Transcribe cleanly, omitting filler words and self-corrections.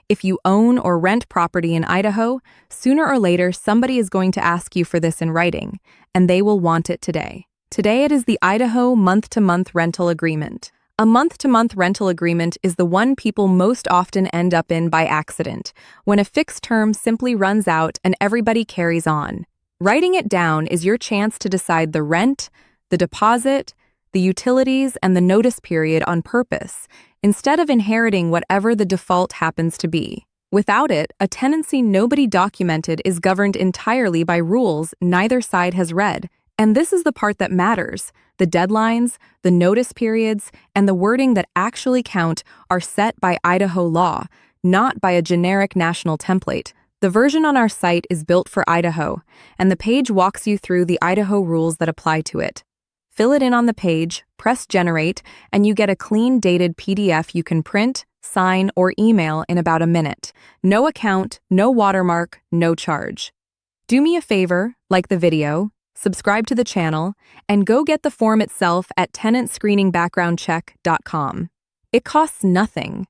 If you own or rent property in Idaho, sooner or later somebody is going to ask you for this in writing, and they will want it today. Today it is the Idaho month-to-month rental agreement. A month-to-month rental agreement is the one people most often end up in by accident, when a fixed term simply runs out and everybody carries on. Writing it down is your chance to decide the rent, the deposit, the utilities, and the notice period on purpose, instead of inheriting whatever the default happens to be. Without it, a tenancy nobody documented is governed entirely by rules neither side has read. And this is the part that matters. The deadlines, the notice periods, and the wording that actually count are set by Idaho law, not by a generic national template. The version on our site is built for Idaho, and the page walks you through the Idaho rules that apply to it. Fill it in on the page, press generate, and you get a clean dated PDF you can print, sign, or email in about a minute. No account, no watermark, no charge. Do me a favor, like the video, subscribe to the channel, and go get the form itself at tenantscreeningbackgroundcheck.com. It costs nothing.